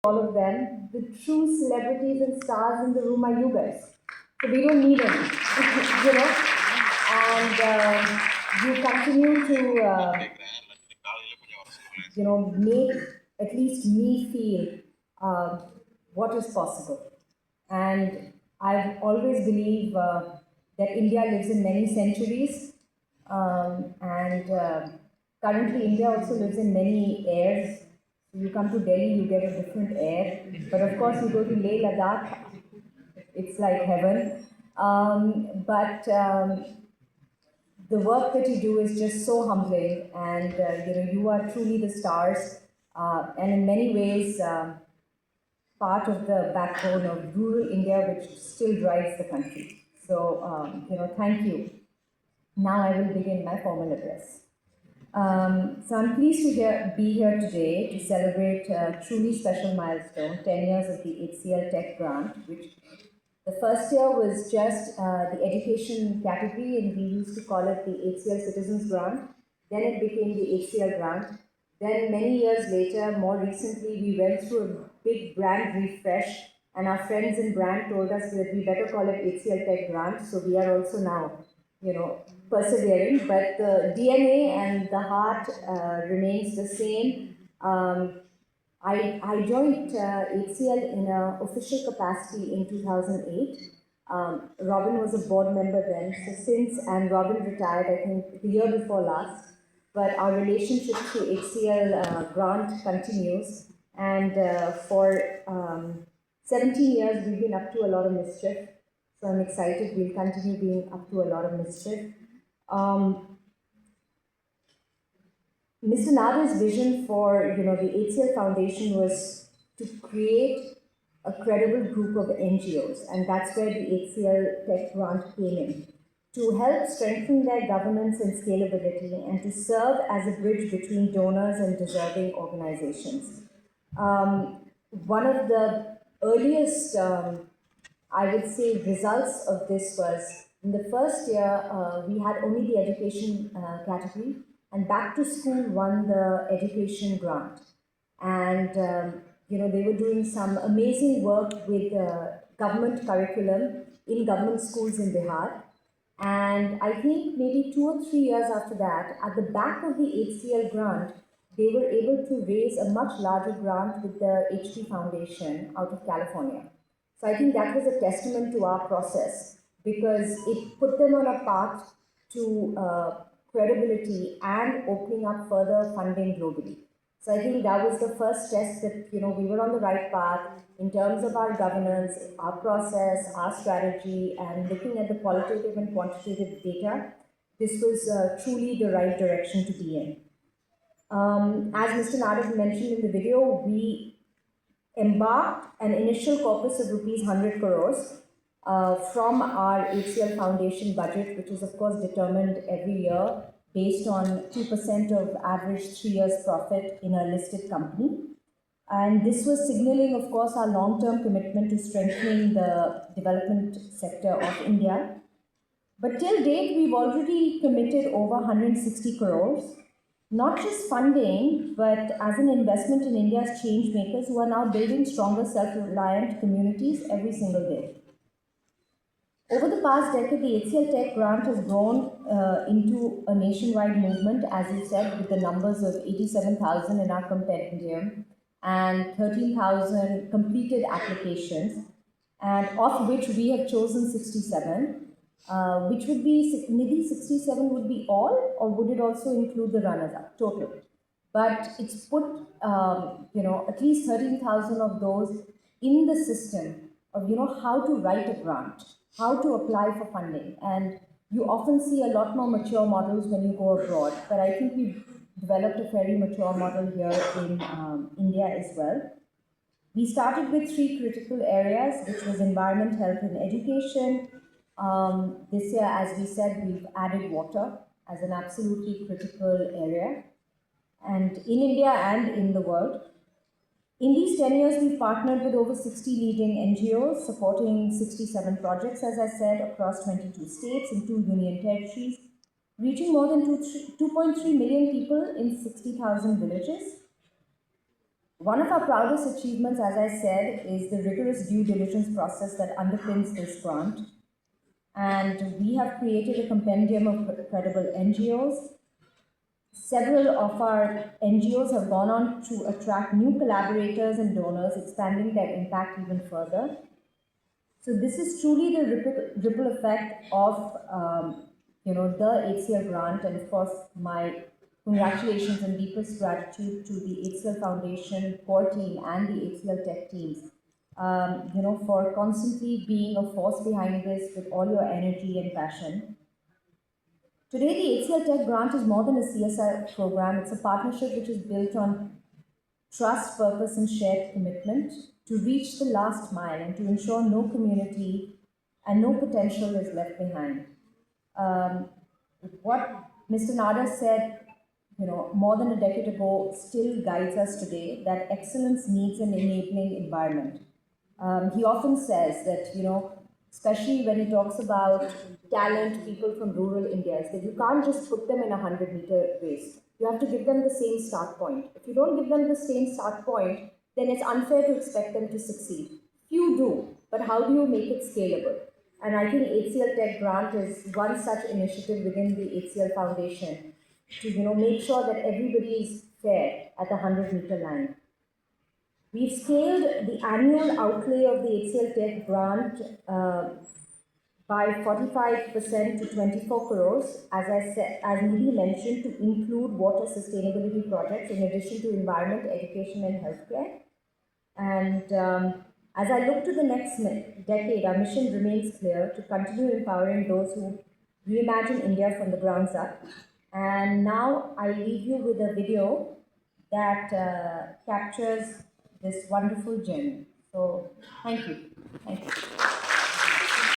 all of them, the true celebrities and stars in the room are you guys. So we don't need any, you know. And you continue to, make at least me feel what is possible. And I've always believed that India lives in many centuries, and currently India also lives in many airs. You come to Delhi, you get a different air. But of course, you go to Leh Ladakh, it's like heaven. But the work that you do is just so humbling, and you are truly the stars, and in many ways part of the backbone of rural India, which still drives the country. So thank you. Now I will begin my formal address. So I'm pleased to be here today to celebrate a truly special milestone, 10 years of the HCL Tech grant, which the first year was just the education category, and we used to call it the HCL Citizens Grant. Then it became the HCL Grant. Then many years later, more recently, we went through a big brand refresh, and our friends in brand told us that we better call it HCL Tech Grant. So we are also now, persevering, but the DNA and the heart remains the same. I joined HCL in an official capacity in 2008. Robin was a board member then, and Robin retired, I think, the year before last. But our relationship through HCL grant continues, and for 17 years we've been up to a lot of mischief. So I'm excited we'll continue being up to a lot of mischief. Mr. Nadar's vision for the HCL Foundation was to create a credible group of NGOs, and that's where the HCL Tech grant came in, to help strengthen their governance and scalability, and to serve as a bridge between donors and deserving organizations. One of the earliest, I would say, results of this was in the first year, we had only the education category, and Back to School won the education grant. And they were doing some amazing work with government curriculum in government schools in Bihar. And I think maybe 2 or 3 years after that, at the back of the HCL grant, they were able to raise a much larger grant with the HP Foundation out of California. So I think that was a testament to our process, because it put them on a path to credibility and opening up further funding globally. So I think that was the first test that we were on the right path in terms of our governance, our process, our strategy, and looking at the qualitative and quantitative data. This was truly the right direction to be in. As Mr. Nadar mentioned in the video, we embarked an initial corpus of rupees 100 crores from our HCL Foundation budget, which is of course determined every year based on 2% of average 3 years profit in a listed company. And this was signaling, of course, our long-term commitment to strengthening the development sector of India. But till date, we've already committed over 160 crores, not just funding, but as an investment in India's change makers who are now building stronger self-reliant communities every single day. Over the past decade, the HCL Tech grant has grown into a nationwide movement, as you said, with the numbers of 87,000 in our compendium and 13,000 completed applications, and of which we have chosen 67, which would be, maybe 67 would be all, or would it also include the runners-up total? But it's put, at least 13,000 of those in the system of, how to write a grant, how to apply for funding. And you often see a lot more mature models when you go abroad, but I think we've developed a fairly mature model here in India as well. We started with 3 critical areas, which was environment, health, and education. This year, as we said, we've added water as an absolutely critical area, and in India and in the world. In these 10 years, we've partnered with over 60 leading NGOs, supporting 67 projects, as I said, across 22 states and 2 union territories, reaching more than 2.3 million people in 60,000 villages. One of our proudest achievements, as I said, is the rigorous due diligence process that underpins this grant. And we have created a compendium of credible NGOs. Several of our NGOs have gone on to attract new collaborators and donors, expanding their impact even further. So this is truly the ripple effect of the HCL grant, and of course my congratulations and deepest gratitude to the HCL Foundation core team and the HCL Tech teams, for constantly being a force behind this with all your energy and passion. Today, the HCL Tech grant is more than a CSR program. It's a partnership which is built on trust, purpose, and shared commitment to reach the last mile and to ensure no community and no potential is left behind. What Mr. Nadar said, more than a decade ago, still guides us today, that excellence needs an enabling environment. He often says that, especially when he talks about talent, people from rural India, is that you can't just put them in a 100-meter race. You have to give them the same start point. If you don't give them the same start point, then it's unfair to expect them to succeed. Few do, but how do you make it scalable? And I think HCL Tech Grant is one such initiative within the HCL Foundation to make sure that everybody is fair at the 100-meter line. We've scaled the annual outlay of the HCL Tech grant by 45% to 24 crores, as Nidhi mentioned, to include water sustainability projects in addition to environment, education, and healthcare. And as I look to the next decade, our mission remains clear: to continue empowering those who reimagine India from the grounds up. And now I leave you with a video that captures this wonderful journey. So thank you. Thank you.